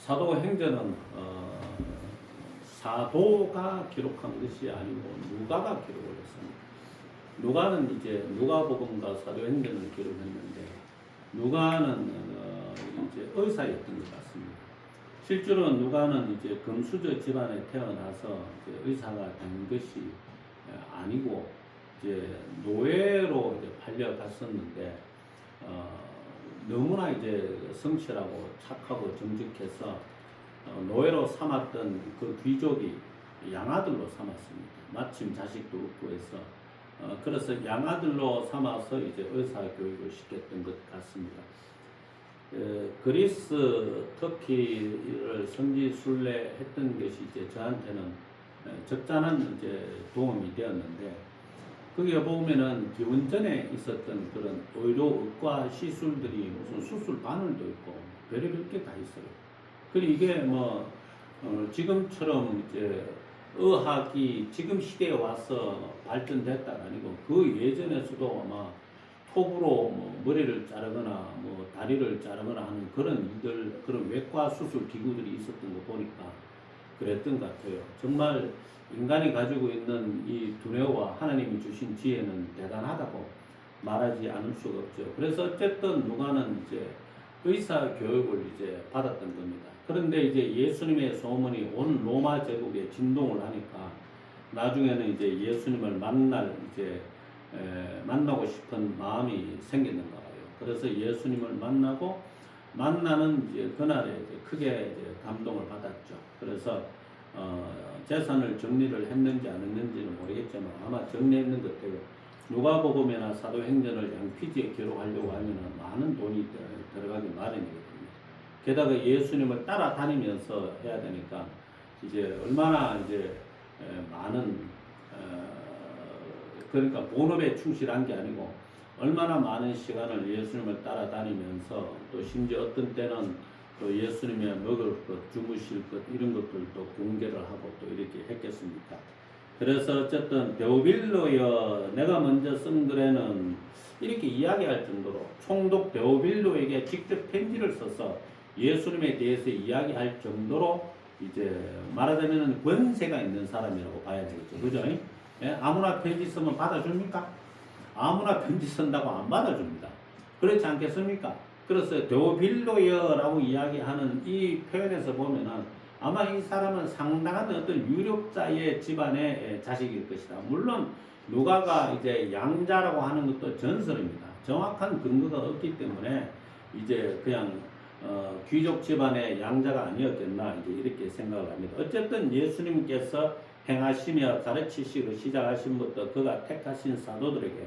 사도행전은 사도가 기록한 것이 아니고 누가가 기록을 했습니다. 누가는 이제 누가복음과 사도행전을 기록했는데 누가는 이제 의사였던 것 같습니다. 실제로 누가는 이제 금수저 집안에 태어나서 이제 의사가 된 것이 아니고 이제 노예로 이제 팔려갔었는데 너무나 이제 성실하고 착하고 정직해서 노예로 삼았던 그 귀족이 양아들로 삼았습니다. 마침 자식도 없고 해서 그래서 양아들로 삼아서 이제 의사 교육을 시켰던 것 같습니다. 그리스, 터키를 성지 순례했던 것이 이제 저한테는 적잖은 이제 도움이 되었는데 거기에 보면은 기원전에 있었던 그런 의료의과 시술들이 무슨 수술 바늘도 있고 별의별 게 다 있어요. 그리고 이게 뭐 지금처럼 이제 의학이 지금 시대에 와서 발전됐다가 아니고 그 예전에서도 아마 톱으로 뭐 머리를 자르거나 뭐 다리를 자르거나 하는 그런 일들, 그런 외과 수술 기구들이 있었던 거 보니까 그랬던 것 같아요. 정말 인간이 가지고 있는 이 두뇌와 하나님이 주신 지혜는 대단하다고 말하지 않을 수가 없죠. 그래서 어쨌든 누가는 이제 의사 교육을 이제 받았던 겁니다. 그런데 이제 예수님의 소문이 온 로마 제국에 진동을 하니까 나중에는 이제 예수님을 만나고 싶은 마음이 생기는 거예요. 그래서 예수님을 만나는 이제 그날에 이제 크게 이제 감동을 받았죠. 그래서 재산을 정리를 했는지 안 했는지는 모르겠지만 아마 정리했는 것 같아요. 누가복음이나 사도행전을 양피지에 기록하려고 하면 많은 돈이 들어가기 마련이거든요. 게다가 예수님을 따라다니면서 해야 되니까 이제 얼마나 이제 많은 그러니까 본업에 충실한 게 아니고 얼마나 많은 시간을 예수님을 따라다니면서 또 심지어 어떤 때는 또 예수님의 먹을 것, 주무실 것 이런 것들도 공개를 하고 또 이렇게 했겠습니까? 그래서 어쨌든 데오빌로여 내가 먼저 쓴 글에는 이렇게 이야기할 정도로 총독 데오빌로에게 직접 편지를 써서 예수님에 대해서 이야기할 정도로 이제 말하자면 권세가 있는 사람이라고 봐야 되겠죠. 그죠? 예? 아무나 편지 쓰면 받아줍니까? 아무나 편지 쓴다고 안 받아줍니다. 그렇지 않겠습니까? 그래서 데오빌로여라고 이야기하는 이 표현에서 보면은 아마 이 사람은 상당한 어떤 유력자의 집안의 자식일 것이다. 물론 누가가 이제 양자라고 하는 것도 전설입니다. 정확한 근거가 없기 때문에 이제 그냥 귀족 집안의 양자가 아니었겠나 이제 이렇게 생각을 합니다. 어쨌든 예수님께서 행하시며 가르치시고 시작하신 것도 그가 택하신 사도들에게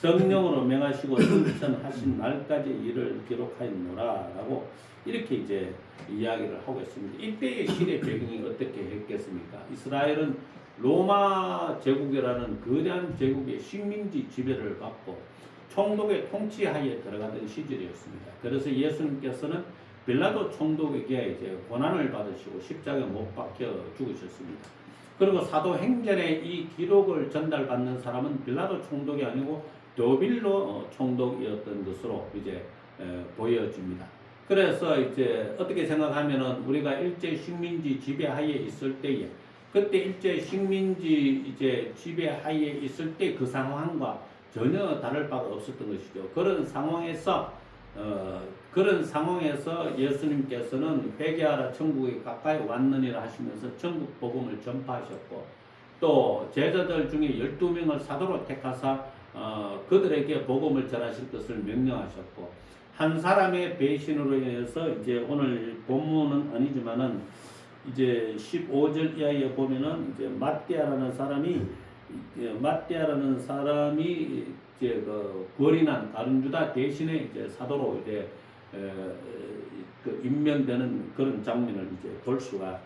성령으로 명하시고 승천하신 날까지 일을 기록하였노라라고 이렇게 이제 이야기를 하고 있습니다. 이때의 시대 배경이 어떻게 했겠습니까? 이스라엘은 로마 제국이라는 거대한 제국의 식민지 지배를 받고 총독의 통치하에 들어가던 시절이었습니다. 그래서 예수님께서는 빌라도 총독에게 이제 고난을 받으시고 십자가에 못 박혀 죽으셨습니다. 그리고 사도행전의 이 기록을 전달받는 사람은 빌라도 총독이 아니고 데오빌로 총독이었던 것으로 이제 보여집니다. 그래서 이제 어떻게 생각하면은 우리가 일제 식민지 지배하에 있을 때에 그때 일제 식민지 이제 지배하에 있을 때 그 상황과 전혀 다를 바가 없었던 것이죠. 그런 상황에서 예수님께서는 회개하라 천국이 가까이 왔느니라 하시면서 천국 복음을 전파하셨고 또 제자들 중에 12명을 사도로 택하사 그들에게 복음을 전하실 것을 명령하셨고 한 사람의 배신으로 인해서 이제 오늘 본문은 아니지만은 이제 15절 이하에 보면은 이제 마띠아라는 사람이 이제 그 거리난 가룟유다 대신에 이제 사도로 이제 그 임명되는 그런 장면을 이제 볼 수가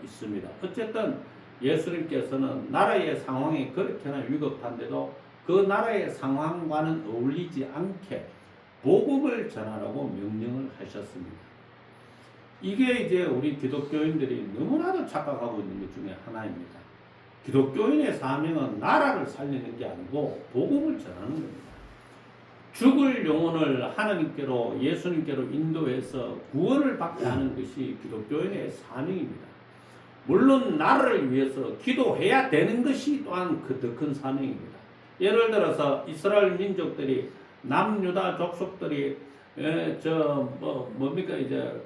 있습니다. 어쨌든 예수님께서는 나라의 상황이 그렇게나 위급한데도 그 나라의 상황과는 어울리지 않게 복음을 전하라고 명령을 하셨습니다. 이게 이제 우리 기독교인들이 너무나도 착각하고 있는 것 중에 하나입니다. 기독교인의 사명은 나라를 살리는 게 아니고 복음을 전하는 겁니다. 죽을 영혼을 하나님께로 예수님께로 인도해서 구원을 받게 하는 것이 기독교인의 사명입니다. 물론 나라를 위해서 기도해야 되는 것이 또한 그 더 큰 사명입니다. 예를 들어서 이스라엘 민족들이 남유다 족속들이 뭡니까 이제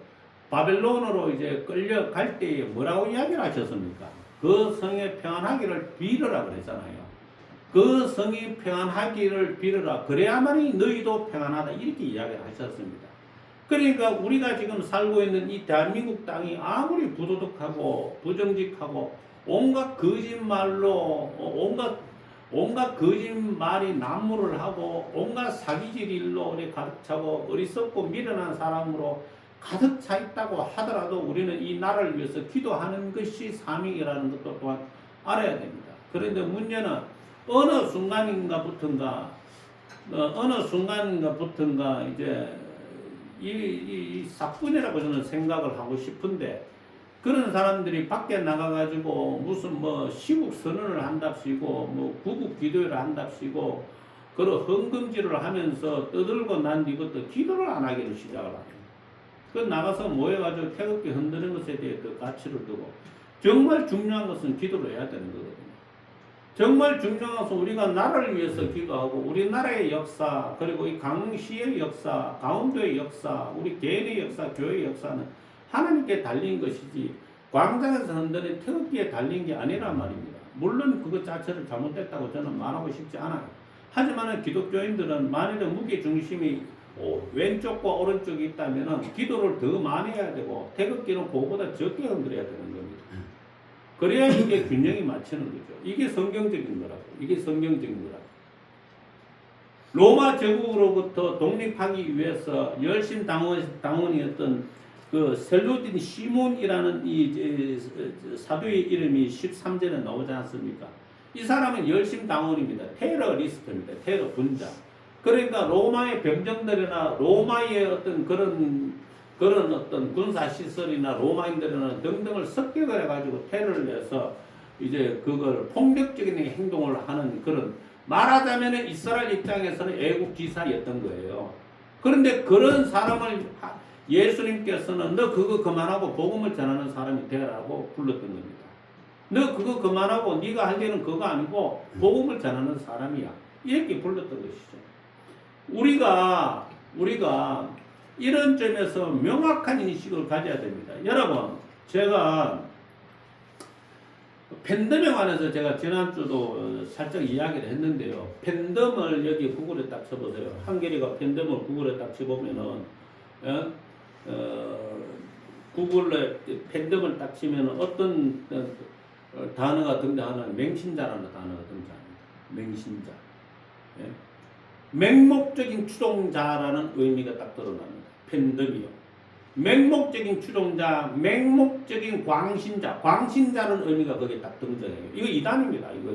바벨론으로 이제 끌려갈 때에 뭐라고 이야기를 하셨습니까? 그 성에 평안하기를 빌으라 그랬잖아요. 그 성이 평안하기를 빌으라. 그래야만이 너희도 평안하다. 이렇게 이야기를 하셨습니다. 그러니까 우리가 지금 살고 있는 이 대한민국 땅이 아무리 부도덕하고 부정직하고 온갖 거짓말로 온갖 거짓말이 난무를 하고 온갖 사기질 일로 가득 차고 어리석고 미련한 사람으로 가득 차 있다고 하더라도 우리는 이 나라를 위해서 기도하는 것이 사명이라는 것도 또한 알아야 됩니다. 그런데 문제는 어느 순간인가부터인가 이제 이 사뿐이라고 저는 생각을 하고 싶은데 그런 사람들이 밖에 나가가지고 무슨 뭐 시국 선언을 한답시고 뭐 구국 기도를 한답시고 그런 헌금질을 하면서 떠들고 난 뒤부터 기도를 안 하기를 시작을 합니다. 그 나가서 모여가지고 태극기 흔드는 것에 대해 그 가치를 두고 정말 중요한 것은 기도를 해야 되는 거거든요. 정말 중요한 것은 우리가 나라를 위해서 기도하고 우리나라의 역사 그리고 이 강릉시의 역사, 강원도의 역사, 우리 개인의 역사, 교회의 역사는 하나님께 달린 것이지 광장에서 흔드는 태극기에 달린 게 아니란 말입니다. 물론 그것 자체를 잘못됐다고 저는 말하고 싶지 않아요. 하지만 기독교인들은 만일에 무게중심이 왼쪽과 오른쪽이 있다면 기도를 더 많이 해야 되고 태극기는 그거보다 적게 흔들어야 되는 겁니다. 그래야 이게 균형이 맞추는 거죠. 이게 성경적인 거라고. 이게 성경적인 거라고. 로마 제국으로부터 독립하기 위해서 열심 당원이었던 그 셀루딘 시몬이라는 이 사도의 이름이 13절에 나오지 않습니까? 이 사람은 열심 당원입니다. 테러리스트입니다. 테러 분자. 그러니까 로마의 병정들이나 로마의 어떤 그런 어떤 군사시설이나 로마인들이나 등등을 습격을 해가지고 테러를 해서 이제 그걸 폭력적인 행동을 하는 그런 말하자면 이스라엘 입장에서는 애국 기사였던 거예요. 그런데 그런 사람을 예수님께서는 너 그거 그만하고 복음을 전하는 사람이 되라고 불렀던 겁니다. 너 그거 그만하고 네가 할 일은 그거 아니고 복음을 전하는 사람이야. 이렇게 불렀던 것이죠. 우리가 이런 점에서 명확한 인식을 가져야 됩니다. 여러분, 제가 팬덤에 관해서 제가 지난주도 살짝 이야기를 했는데요. 팬덤을 여기 구글에 딱 쳐보세요. 한결이가 팬덤을 구글에 딱 쳐보면은, 구글에 팬덤을 딱 치면 어떤 단어가 등장하는 맹신자라는 단어가 등장합니다. 맹신자. 예? 맹목적인 추종자라는 의미가 딱 드러납니다. 팬덤이요. 맹목적인 추종자, 맹목적인 광신자, 광신자는 의미가 거기에 딱 등장해요. 이거 이단입니다. 이거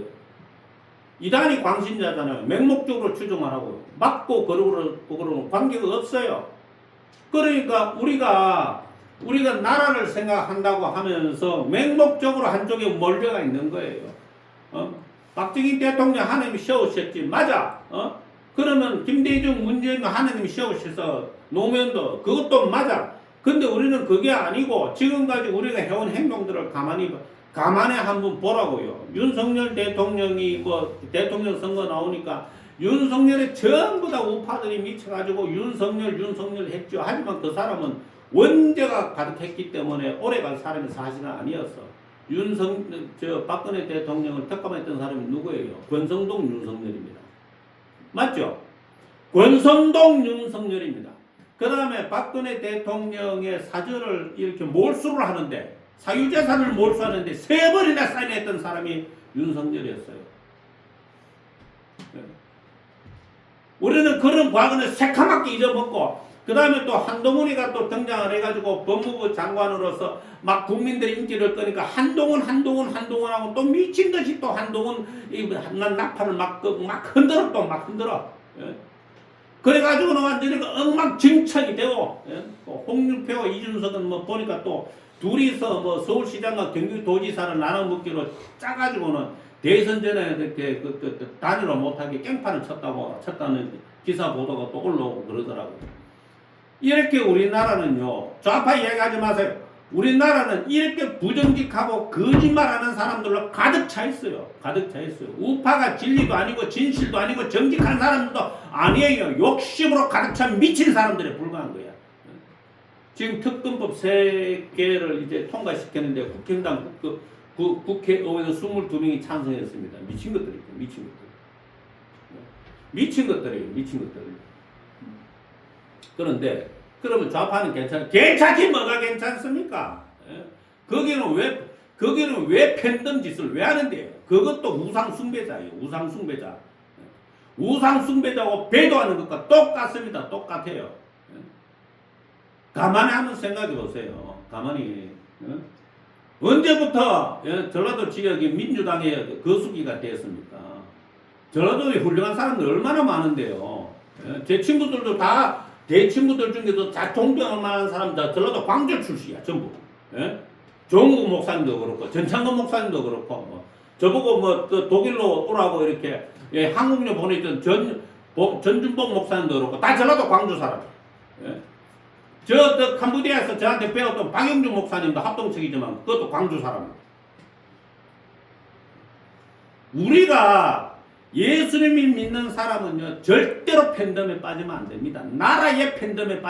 이단이 광신자잖아요. 맹목적으로 추종을 하고 맞고 그러고는 관계가 없어요. 그러니까 우리가 나라를 생각한다고 하면서 맹목적으로 한쪽에 몰려가 있는 거예요. 박정희 대통령 하나님이 세우셨지, 맞아. 그러면 김대중, 문재인 하나님이 세우셔서 노무현도 그것도 맞아. 근데 우리는 그게 아니고 지금까지 우리가 해온 행동들을 가만히 한번 보라고요. 윤석열 대통령이 뭐 대통령 선거 나오니까 윤석열에 전부 다 우파들이 미쳐가지고 윤석열 했죠. 하지만 그 사람은 원죄가 가득했기 때문에 오래갈 사람이 사실은 아니었어. 박근혜 대통령을 특감했던 사람이 누구예요? 권성동 윤석열입니다. 맞죠? 권성동 윤석열입니다. 그 다음에 박근혜 대통령의 사저를 이렇게 몰수를 하는데, 사유재산을 몰수하는데 3번이나 사인했던 사람이 윤석열이었어요. 우리는 그런 과거는 새카맣게 잊어먹고, 그 다음에 또 한동훈이가 또 등장을 해가지고 법무부 장관으로서 막 국민들의 인기를 끄니까 한동훈하고 또 미친듯이 또 한동훈 나팔을 막 흔들어. 예? 그래가지고는 완전히 엉망진창이 되고, 예? 홍준표와 이준석은 뭐 보니까 또 둘이서 뭐 서울시장과 경기도지사를 나눠먹기로 짜가지고는 대선 전에 이렇게 단일화 못하게 깽판을 쳤다는 기사 보도가 또 올라오고 그러더라고요. 이렇게 우리나라는요, 좌파 이야기하지 마세요. 우리나라는 이렇게 부정직하고 거짓말하는 사람들로 가득 차 있어요. 가득 차 있어요. 우파가 진리도 아니고 진실도 아니고 정직한 사람들도 아니에요. 욕심으로 가득 찬 미친 사람들에 불과한 거야. 지금 특검법 3개를 이제 통과시켰는데 국힘당 국회의원 22명이 찬성했습니다. 미친 것들이죠. 미친 것들. 미친 것들이에요. 미친 것들. 그런데 그러면 좌파는 괜찮긴 뭐가 괜찮습니까? 예? 거기는 왜 팬덤 짓을 왜 하는데요? 그것도 우상숭배자예요. 우상숭배자. 우상숭배자고 배도하는 것과 똑같습니다. 똑같아요. 예? 가만히 한번 생각해 보세요. 가만히. 예? 언제부터 전라도 지역이 민주당의 거수기가 됐습니까? 전라도에 훌륭한 사람들 얼마나 많은데요. 예? 제 친구들도 내 친구들 중에도 다 존경할 만한 사람 다 전라도 광주 출신이야 전부. 예? 조은국 목사님도 그렇고 전창건 목사님도 그렇고 뭐 저보고 뭐 독일로 오라고 이렇게 한국료 보내던 전준복 목사님도 그렇고 다 전라도 광주 사람. 예? 저 캄보디아에서 저한테 배웠던 박영준 목사님도 합동측이지만 그것도 광주 사람입니다. 우리가 예수님이 믿는 사람은요 절대로 팬덤에 빠지면 안 됩니다. 나라의 팬덤에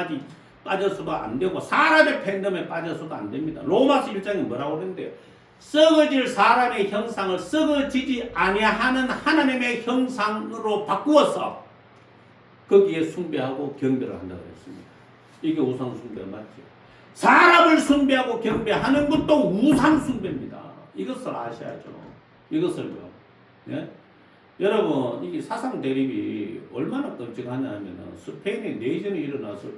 빠져서도 안 되고 사람의 팬덤에 빠져서도 안 됩니다. 로마서 1장에 뭐라고 그러는데요? 썩어질 사람의 형상을 썩어지지 아니하는 하나님의 형상으로 바꾸어서 거기에 숭배하고 경배를 한다고 했습니다. 이게 우상 숭배 맞죠? 사람을 숭배하고 경배하는 것도 우상 숭배입니다. 이것을 아셔야죠. 이것을요. 예? 여러분, 이게 사상 대립이 얼마나 끔찍하냐면, 스페인에 내전이 일어났을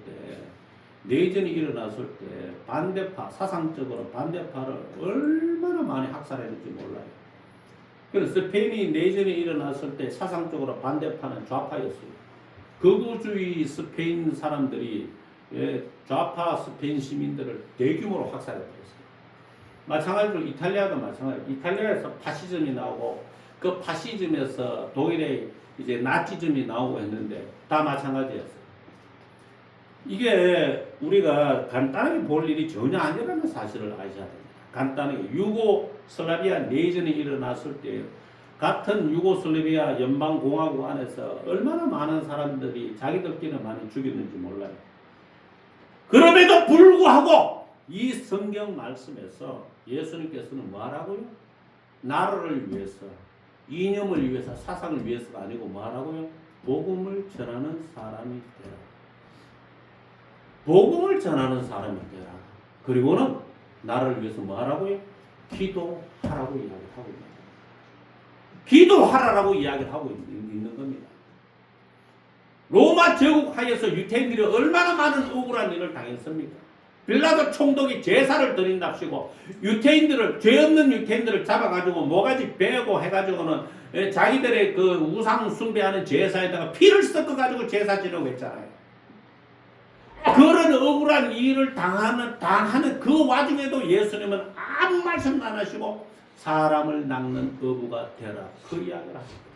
때, 반대파, 사상적으로 반대파를 얼마나 많이 학살했는지 몰라요. 그래서 스페인이 내전이 일어났을 때 사상적으로 반대파는 좌파였어요. 극우주의 스페인 사람들이 좌파 스페인 시민들을 대규모로 학살해버렸어요. 마찬가지로 이탈리아도 마찬가지로 이탈리아에서 파시즘이 나오고 그 파시즘에서 독일의 이제 나치즘이 나오고 했는데 다 마찬가지였어요. 이게 우리가 간단하게 볼 일이 전혀 아니라는 사실을 아셔야 됩니다. 간단하게 유고슬라비아 내전이 일어났을 때 같은 유고슬라비아 연방공화국 안에서 얼마나 많은 사람들이 자기들끼리 많이 죽였는지 몰라요. 그럼에도 불구하고 이 성경 말씀에서 예수님께서는 뭐하라고요? 나라를 위해서, 이념을 위해서, 사상을 위해서가 아니고 뭐하라고요? 복음을 전하는 사람이 되라. 복음을 전하는 사람이 되라. 그리고는 나라를 위해서 뭐하라고요? 기도하라고 이야기를 하고 있는 겁니다. 기도하라라고 이야기를 하고 있는 겁니다. 로마 제국 하에서 유태인들이 얼마나 많은 억울한 일을 당했습니까? 빌라도 총독이 제사를 드린답시고 유태인들을, 죄 없는 유태인들을 잡아가지고 모가지 베고 해가지고는 자기들의 그 우상 숭배하는 제사에다가 피를 섞어가지고 제사 지내고 했잖아요. 그런 억울한 일을 당하는 그 와중에도 예수님은 아무 말씀 안 하시고 사람을 낚는 어부가 되라. 그 이야기를 하십니다.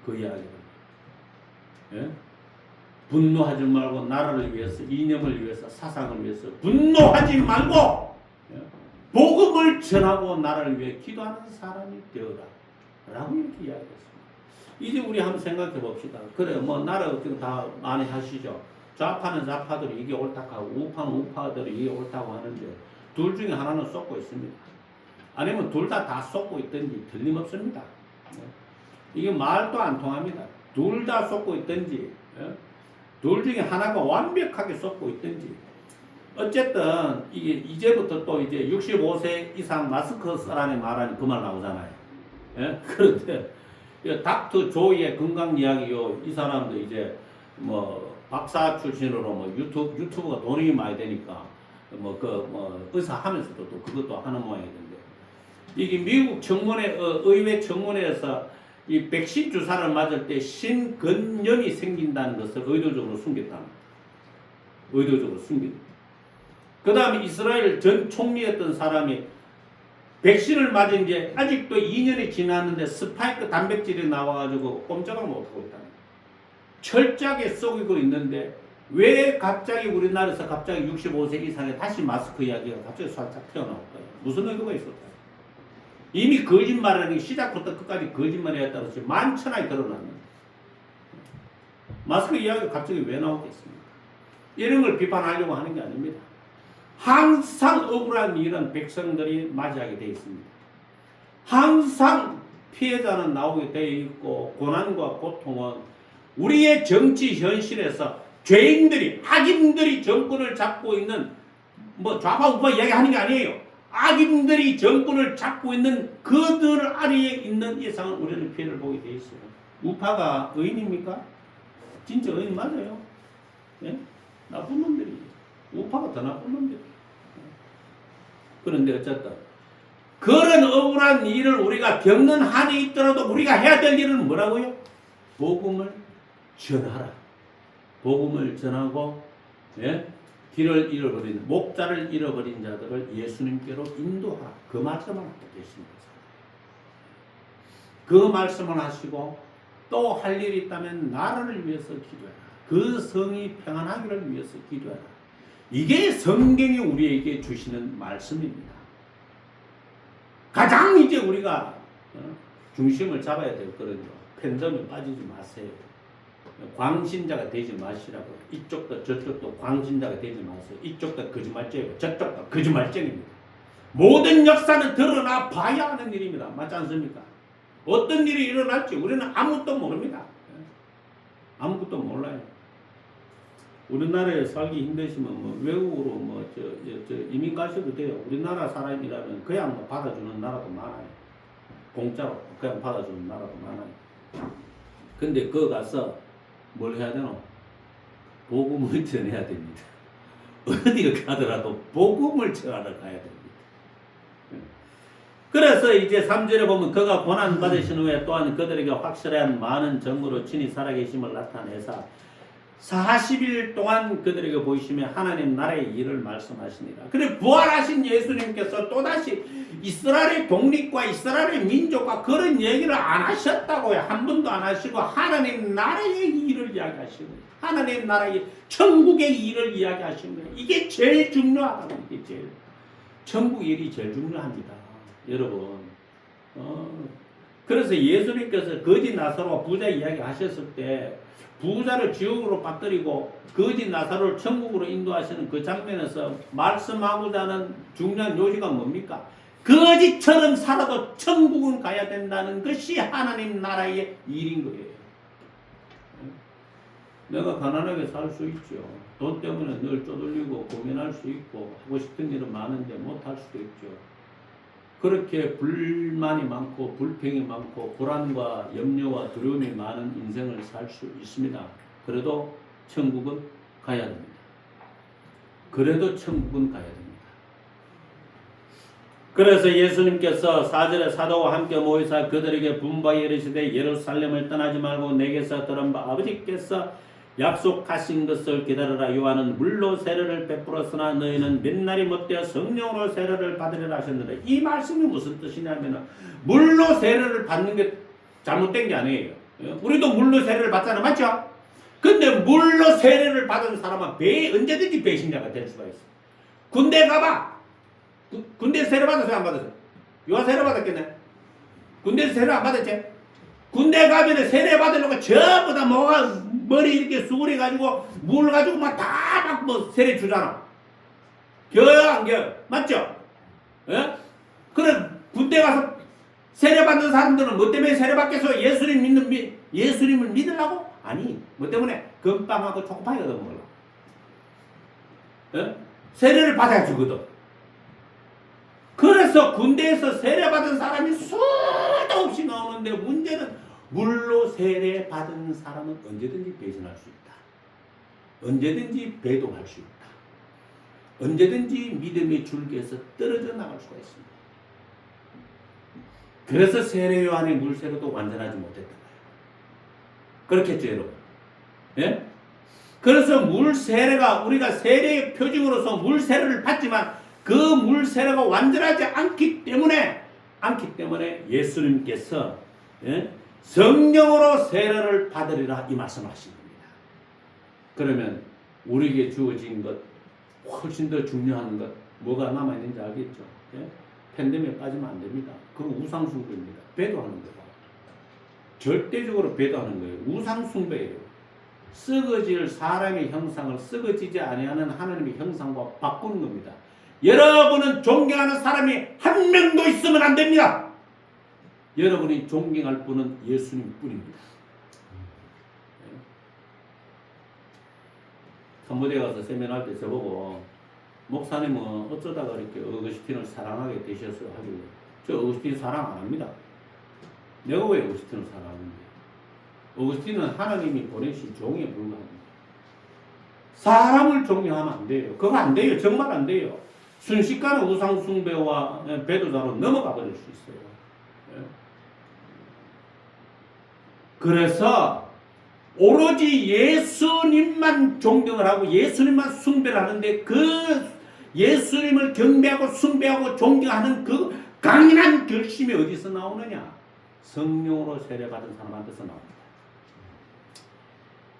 그 이야기를. 예? 분노하지 말고 나라를 위해서, 이념을 위해서, 사상을 위해서 분노하지 말고 복음을 전하고 나라를 위해 기도하는 사람이 되어라 라고 이렇게 이야기했습니다. 이제 우리 한번 생각해 봅시다. 그래 뭐 나라 지금 다 많이 하시죠. 좌파는 좌파들이 이게 옳다고 하고 우파는 우파들이 이게 옳다고 하는데 둘 중에 하나는 쏟고 있습니다. 아니면 둘 다 쏟고 있든지 틀림없습니다. 이게 말도 안 통합니다. 둘 다 쏟고 있든지 둘 중에 하나가 완벽하게 쏟고 있든지 어쨌든 이게 이제부터 또 이제 65세 이상 마스크 쓰라는 말하니 그 말 나오잖아요. 예? 그런데 닥터 조이의 건강 이야기요. 이 사람도 이제 뭐 박사 출신으로 뭐 유튜브가 돈이 많이 되니까 뭐 의사 하면서도 또 그것도 하는 모양이던데 이게 미국 청문회 의회 청문회에서 이 백신 주사를 맞을 때 신근염이 생긴다는 것을 의도적으로 숨겼다. 의도적으로 숨겼다. 그 다음에 이스라엘 전 총리였던 사람이 백신을 맞은 지 아직도 2년이 지났는데 스파이크 단백질이 나와가지고 꼼짝을 못하고 있다. 철저하게 속이고 있는데 왜 갑자기 우리나라에서 갑자기 65세 이상에 다시 마스크 이야기가 갑자기 살짝 튀어나올까요? 무슨 의도가 있을까요? 이미 거짓말하는 게 시작부터 끝까지 거짓말에 따라서 만천하에 드러났는데 마스크 이야기가 갑자기 왜 나오겠습니까? 이런 걸 비판하려고 하는 게 아닙니다. 항상 억울한 일은 백성들이 맞이하게 되어 있습니다. 항상 피해자는 나오게 되어 있고 고난과 고통은 우리의 정치 현실에서 죄인들이 악인들이 정권을 잡고 있는 뭐 좌파 우파 이야기하는 게 아니에요. 악인들이 정권을 잡고 있는 그들 아래에 있는 이상은 우리는 피해를 보게 돼 있어요. 우파가 의인입니까? 진짜 의인 맞아요. 예? 나쁜 놈들이. 우파가 더 나쁜 놈들이. 그런데 어쨌든 그런 억울한 일을 우리가 겪는 한이 있더라도 우리가 해야 될 일은 뭐라고요? 복음을 전하라. 복음을 전하고 예? 길을 잃어버린 목자를 잃어버린 자들을 예수님께로 인도하라. 그 말씀을 하고 계십니다. 그 말씀을 하시고 또 할 일이 있다면 나라를 위해서 기도해라. 그 성이 평안하기를 위해서 기도해라. 이게 성경이 우리에게 주시는 말씀입니다. 가장 이제 우리가 중심을 잡아야 될 거는요. 팬덤에 빠지지 마세요. 광신자가 되지 마시라고. 이쪽도 저쪽도 광신자가 되지 마세요. 이쪽도 거짓말쟁이고 저쪽도 거짓말쟁입니다. 모든 역사는 드러나 봐야 하는 일입니다. 맞지 않습니까? 어떤 일이 일어날지 우리는 아무것도 모릅니다. 아무것도 몰라요. 우리나라에 살기 힘드시면 뭐 외국으로 저 이민 가셔도 돼요. 우리나라 사람이라면 그냥 뭐 받아주는 나라도 많아요. 공짜로 그냥 받아주는 나라도 많아요. 근데 그거 가서 뭘 해야 되노? 복음을 전해야 됩니다. 어디를 가더라도 복음을 전하러 가야 됩니다. 그래서 이제 3절에 보면 그가 고난 받으신 후에 또한 그들에게 확실한 많은 정으로 친히 살아계심을 나타내사 40일 동안 그들에게 보이시며 하나님 나라의 일을 말씀하시니라. 그래 부활하신 예수님께서 또다시 이스라엘의 독립과 이스라엘의 민족과 그런 얘기를 안 하셨다고요. 한 번도 안 하시고 하나님 나라의 일을 이야기하시는 거예요. 하나님 나라의 천국의 일을 이야기하시는 거예요. 이게 제일 중요하다고. 이게 제일 천국 일이 제일 중요합니다. 여러분 그래서 예수님께서 거짓 나사로와 부자 이야기 하셨을 때 부자를 지옥으로 빠뜨리고 거짓 나사로를 천국으로 인도하시는 그 장면에서 말씀하고자 하는 중요한 요지가 뭡니까? 거짓처럼 살아도 천국은 가야 된다는 것이 하나님 나라의 일인 거예요. 내가 가난하게 살 수 있죠. 돈 때문에 늘 쪼들리고 고민할 수 있고 하고 싶은 일은 많은데 못할 수도 있죠. 그렇게 불만이 많고 불평이 많고 불안과 염려와 두려움이 많은 인생을 살 수 있습니다. 그래도 천국은 가야 됩니다. 그래도 천국은 가야 됩니다. 그래서 예수님께서 4절에 사도와 함께 모이사 그들에게 분바에 이르시되 예루살렘을 떠나지 말고 내게서 들은 바 아버지께서 약속하신 것을 기다려라. 요한은 물로 세례를 베풀었으나 너희는 몇 날이 못되어 성령으로 세례를 받으리라 하셨는데 이 말씀이 무슨 뜻이냐면 물로 세례를 받는 게 잘못된 게 아니에요. 우리도 물로 세례를 받잖아요. 맞죠? 근데 물로 세례를 받은 사람은 언제든지 배신자가 될 수가 있어. 군대 가봐. 군대 세례 받았어요? 안 받았어요? 요한 세례 받았겠네? 군대 세례 안 받았지? 군대 가면 세례 받으려고 전부 다 머리 이렇게 수그려가지고 물 가지고 막 다 막 뭐 세례 주잖아. 겨요 안 겨요? 맞죠? 예? 그래 군대 가서 세례 받는 사람들은 뭐 때문에 세례 받겠어? 예수님을 믿으려고? 아니 뭐 때문에? 건빵하고 초코파이 얻어 먹으려고. 예? 세례를 받아야 주거든. 그래서 군대에서 세례받은 사람이 수도 없이 나오는데 문제는 물로 세례받은 사람은 언제든지 배신할 수 있다. 언제든지 배도할 수 있다. 언제든지 믿음의 줄기에서 떨어져 나갈 수가 있습니다. 그래서 세례 요한의 물세례도 완전하지 못했다. 그렇겠죠 여러분? 예? 그래서 물세례가 우리가 세례의 표징으로서 물세례를 받지만 그 물세례가 완전하지 않기 때문에 예수님께서 예? 성령으로 세례를 받으리라 이 말씀하신 겁니다. 그러면 우리에게 주어진 것 훨씬 더 중요한 것 뭐가 남아있는지 알겠죠? 예? 팬데믹에 빠지면 안 됩니다. 그건 우상숭배입니다. 배도하는 거예요. 절대적으로 배도하는 거예요. 우상숭배예요. 썩어질 사람의 형상을 썩어지지 아니하는 하나님의 형상과 바꾸는 겁니다. 여러분은 존경하는 사람이 한 명도 있으면 안 됩니다. 여러분이 존경할 분은 예수님 뿐입니다. 캄보디아 가서 세미나할 때 저보고 목사님은 어쩌다가 이렇게 어거스틴을 사랑하게 되셔서 하길래 저 어거스틴 사랑 안 합니다. 내가 왜 어거스틴을 사랑하는데? 어거스틴은 하나님이 보내신 종에 불과합니다. 사람을 존경하면 안 돼요. 그거 안 돼요. 정말 안 돼요. 순식간에 우상숭배와 배도자로 넘어가 버릴 수 있어요. 그래서 오로지 예수님만 존경을 하고 예수님만 숭배를 하는데 그 예수님을 경배하고 숭배하고 존경하는 그 강인한 결심이 어디서 나오느냐? 성령으로 세례받은 사람한테서 나옵니다.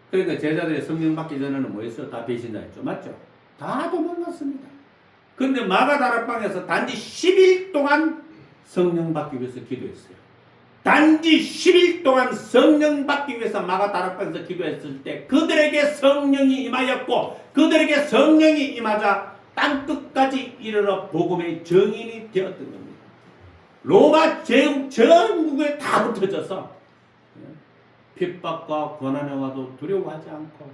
그러니까 제자들이 성령 받기 전에는 뭐 했어요? 다 배신자였죠. 맞죠? 다 도망갔습니다. 그런데 마가다락방에서 단지 10일 동안 성령 받기 위해서 기도했어요. 단지 10일 동안 성령 받기 위해서 마가다락방에서 기도했을 때 그들에게 성령이 임하였고 그들에게 성령이 임하자 땅끝까지 이르러 복음의 정인이 되었던 겁니다. 로마 제국 전국에 다 흩어져서 핍박과 고난에 와도 두려워하지 않고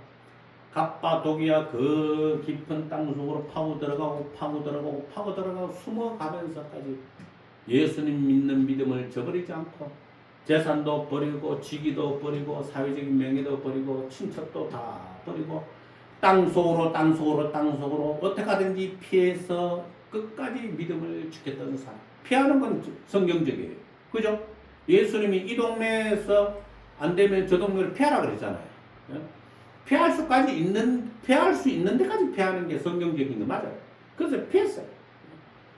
갑바도기야 그 깊은 땅속으로 파고 들어가고 숨어가면서까지 예수님 믿는 믿음을 저버리지 않고 재산도 버리고 직위도 버리고 사회적인 명예도 버리고 친척도 다 버리고 땅속으로 어떻게 하든지 피해서 끝까지 믿음을 지켰던 사람. 피하는 건 성경적이에요. 그죠? 예수님이 이 동네에서 안 되면 저 동네를 피하라 그랬잖아요. 피할 수 있는 데까지 피하는 게 성경적인 거 맞아요. 그래서 피했어요.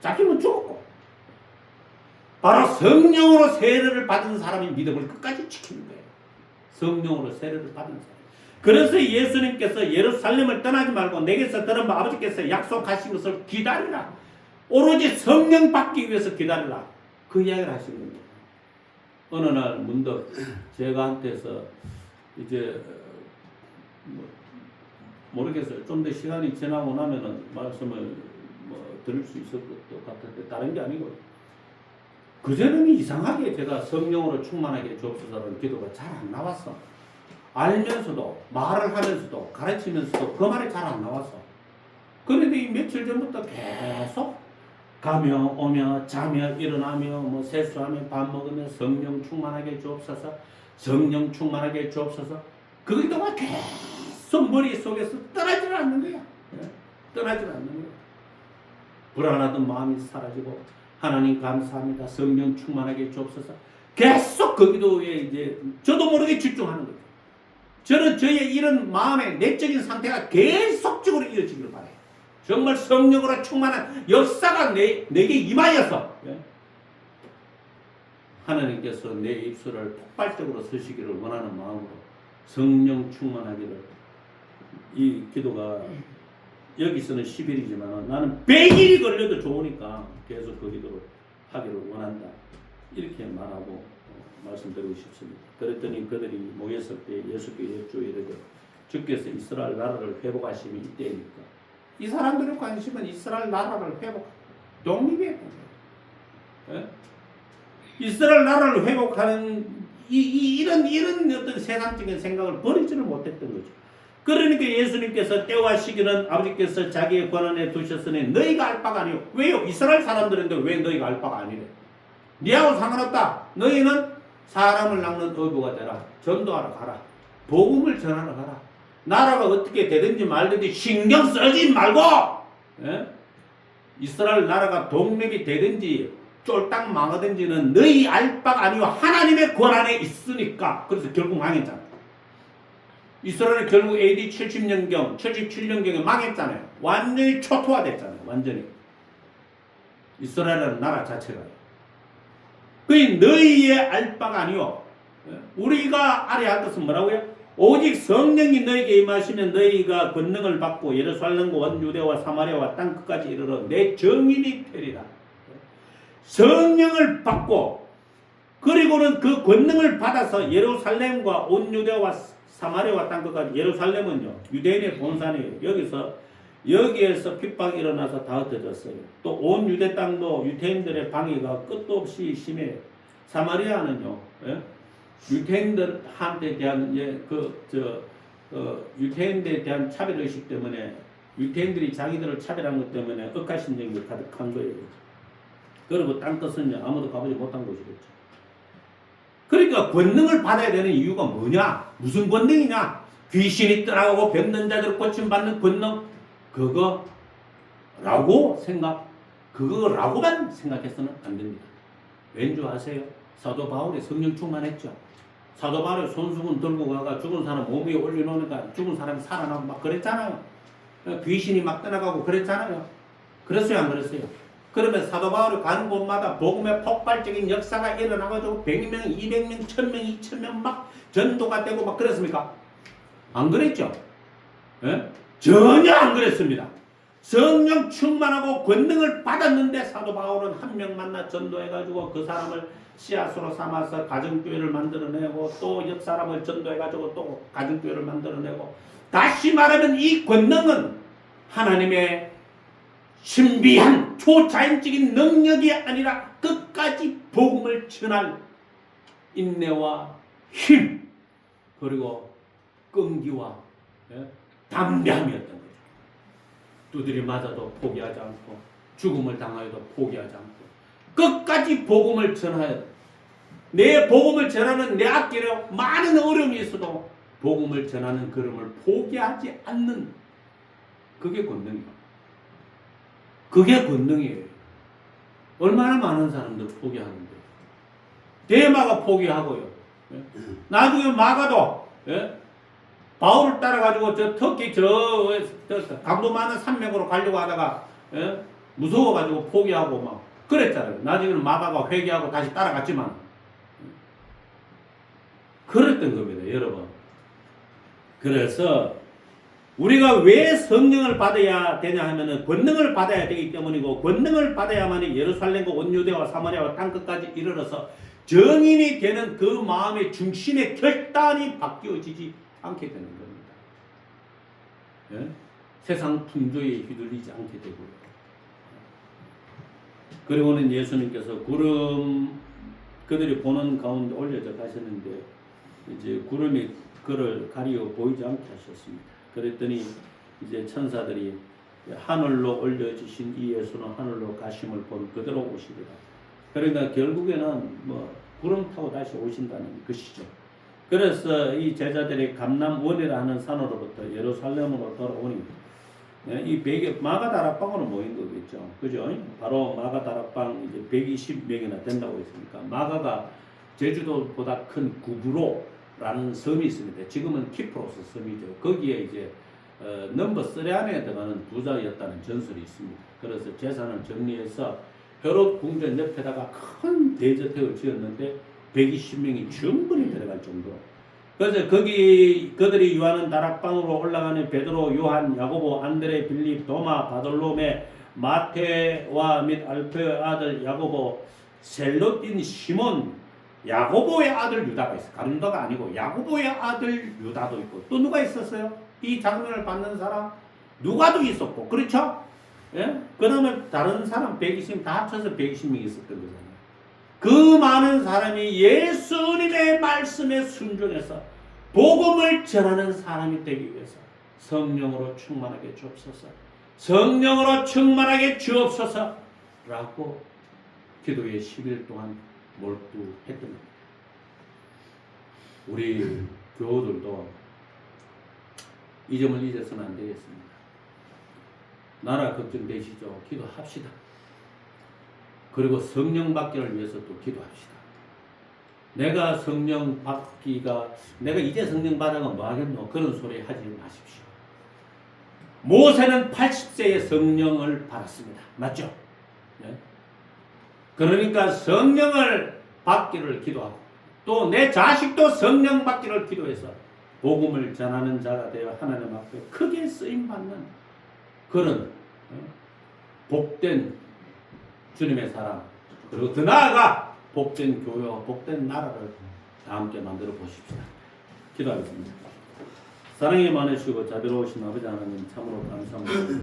잡히면 죽었고. 바로 성령으로 세례를 받은 사람이 믿음을 끝까지 지키는 거예요. 성령으로 세례를 받은 사람. 그래서 예수님께서 예루살렘을 떠나지 말고 내게서 들은 바 아버지께서 약속하신 것을 기다리라. 오로지 성령 받기 위해서 기다리라. 그 이야기를 하신 겁니다. 어느 날 문득 제가 한테서 이제 모르겠어요. 좀 더 시간이 지나고 나면은 말씀을 들을 수 있을 것도 같은데 다른 게 아니고 그전에는 이상하게 제가 성령으로 충만하게 주옵소서라는 기도가 잘 안 나왔어. 알면서도 말을 하면서도 가르치면서도 그 말이 잘 안 나왔어. 그런데 이 며칠 전부터 계속 가며 오며 자며 일어나며 세수하며 밥 먹으며 성령 충만하게 주옵소서 성령 충만하게 주옵소서 그 기도가 계속 머릿속에서 떠나질 않는 거야. 떠나질 않는 거야. 불안하던 마음이 사라지고 하나님 감사합니다. 성령 충만하게 주옵소서. 계속 그 기도에 이제 저도 모르게 집중하는 거예요. 저는 저의 이런 마음의 내적인 상태가 계속적으로 이어지기를 바라요. 정말 성령으로 충만한 역사가 내게 임하여서 하나님께서 내 입술을 폭발적으로 쓰시기를 원하는 마음으로 성령 충만하기를 이 기도가 여기서는 10일이지만 나는 100일이 걸려도 좋으니까 계속 그 기도를 하기를 원한다. 이렇게 말하고 말씀드리고 싶습니다. 그랬더니 그들이 모였을 때 예수께 여쭈어 이르되 주께서 이스라엘 나라를 회복하심이 이때이니까 이 사람들의 관심은 이스라엘 나라를 독립에 이스라엘 나라를 회복하는 이런 어떤 세상적인 생각을 버리지를 못했던 거죠. 그러니까 예수님께서 때와 시기는 아버지께서 자기의 권한에 두셨으니 너희가 알 바가 아니오. 왜요? 이스라엘 사람들인데 왜 너희가 알 바가 아니래? 니하고 상관없다. 너희는 사람을 낚는 어부가 되라. 전도하러 가라. 복음을 전하러 가라. 나라가 어떻게 되든지 말든지 신경 쓰지 말고 이스라엘 나라가 독립이 되든지 쫄딱 망하든지는 너희 알 바가 아니오. 하나님의 권한에 있으니까. 그래서 결국 망했잖아. 이스라엘은 결국 AD 70년경, 77년경에 망했잖아요. 완전히 초토화됐잖아요. 완전히. 이스라엘은 나라 자체가. 그게 너희의 알 바가 아니오. 우리가 알아야 할 것은 뭐라고요? 오직 성령이 너희에게 임하시면 너희가 권능을 받고 예루살렘과 온 유대와 사마리아와 땅 끝까지 이르러 내 증인이 되리라. 성령을 받고 그리고는 그 권능을 받아서 예루살렘과 온 유대와 사마리아와 땅 끝까지. 예루살렘은요 유대인의 본산이에요. 여기에서 핍박이 일어나서 다 흩어졌어요. 또 온 유대 땅도 유대인들의 방해가 끝도 없이 심해요. 사마리아는요 유대인들한테 대한 유대인들에 대한 차별의식 때문에 유대인들이 자기들을 차별한 것 때문에 억하심정이 가득한 거예요. 그리고 땅 끝은 아무도 가보지 못한 곳이겠죠. 그러니까 권능을 받아야 되는 이유가 뭐냐? 무슨 권능이냐? 귀신이 떠나가고 병든 자들 고침받는 권능? 그거라고만 생각해서는 안 됩니다. 왠지 아세요? 사도 바울이 성령 충만했죠. 사도 바울이 손수건 들고 가가 죽은 사람 몸 위에 올려놓으니까 죽은 사람이 살아나고 막 그랬잖아요. 귀신이 막 떠나가고 그랬잖아요. 그랬어요, 안 그랬어요? 그러면 사도 바울이 가는 곳마다 복음의 폭발적인 역사가 일어나가지고 100명, 200명, 1000명, 2000명 막 전도가 되고 막 그랬습니까? 안 그랬죠? 예? 전혀 안 그랬습니다. 성령 충만하고 권능을 받았는데 사도 바울은 한 명 만나 전도해가지고 그 사람을 씨앗으로 삼아서 가정교회를 만들어내고 또 옆 사람을 전도해가지고 또 가정교회를 만들어내고, 다시 말하면 이 권능은 하나님의 신비한 초자연적인 능력이 아니라 끝까지 복음을 전할 인내와 힘 그리고 끈기와 담대함이었던 거죠. 두드려 맞아도 포기하지 않고 죽음을 당하여도 포기하지 않고 끝까지 복음을 전하여 내 복음을 전하는 내 앞길에 많은 어려움이 있어도 복음을 전하는 걸음을 포기하지 않는 그게 권능이에요. 그게 권능이에요. 얼마나 많은 사람들 포기하는데. 데마가 포기하고요. 나중에 마가도 바울을 따라가지고 저 터키 저 강도 많은 산맥으로 가려고 하다가 무서워가지고 포기하고 막 그랬잖아요. 나중에는 마가가 회개하고 다시 따라갔지만 그랬던 겁니다, 여러분. 그래서 우리가 왜 성령을 받아야 되냐 하면은 권능을 받아야 되기 때문이고, 권능을 받아야만이 예루살렘과 온 유대와 사마리아와 땅 끝까지 이르러서 정인이 되는 그 마음의 중심의 결단이 바뀌어지지 않게 되는 겁니다. 예? 세상 풍조에 휘둘리지 않게 되고요. 그리고는 예수님께서 구름 그들이 보는 가운데 올려져 가셨는데 이제 구름이 그를 가리어 보이지 않게 하셨습니다. 그랬더니 이제 천사들이 하늘로 올려주신 이 예수는 하늘로 가심을 본 그대로 오시리라. 그러니까 결국에는 뭐 구름 타고 다시 오신다는 것이죠. 그래서 이 제자들이 감람원이라는 산으로부터 예루살렘으로 돌아오니 이 마가다락방으로 모인 거겠죠. 그죠? 바로 마가다락방 이제 120명이나 된다고 했으니까, 마가가 제주도보다 큰 구브로라는 섬이 있습니다. 지금은 키프로스 섬이죠. 거기에 이제 넘버 3 안에 들어가는 부자였다는 전설이 있습니다. 그래서 재산을 정리해서 헤롯 궁전 옆에다가 큰 대저택을 지었는데 120명이 충분히 들어갈 정도로. 그래서 거기 그들이 유하는 다락방으로 올라가는 베드로, 요한, 야고보, 안드레, 빌립, 도마, 바돌로메, 마테와 및 알페의 아들 야고보, 셀롯인 시몬, 야고보의 아들 유다가 있어요. 가룟유다가 아니고 야고보의 아들 유다도 있고, 또 누가 있었어요? 이 장면을 받는 사람 누가도 있었고, 그렇죠? 예? 그러면 다른 사람 120명 다 합쳐서 120명이 있었던 거잖아요. 그 많은 사람이 예수님의 말씀에 순종해서 복음을 전하는 사람이 되기 위해서 성령으로 충만하게 주옵소서, 성령으로 충만하게 주옵소서 라고 기도에 10일 동안 몰두했던 겁니다. 우리 교우들도 이 점을 잊어서는 안 되겠습니다. 나라 걱정되시죠? 기도합시다. 그리고 성령 받기를 위해서 또 기도합시다. 내가 성령 받기가, 내가 이제 성령 받아가 뭐 하겠노? 그런 소리 하지 마십시오. 모세는 80세에 성령을 받았습니다. 맞죠? 네? 그러니까 성령을 받기를 기도하고, 또 내 자식도 성령 받기를 기도해서 복음을 전하는 자가 되어 하나님 앞에 크게 쓰임 받는 그런 복된 주님의 사랑, 그리고 더 나아가 복된 교회와 복된 나라를 다 함께 만들어 보십시다. 기도하겠습니다. 사랑이 많으시고 자비로우신 아버지 하나님, 참으로 감사합니다.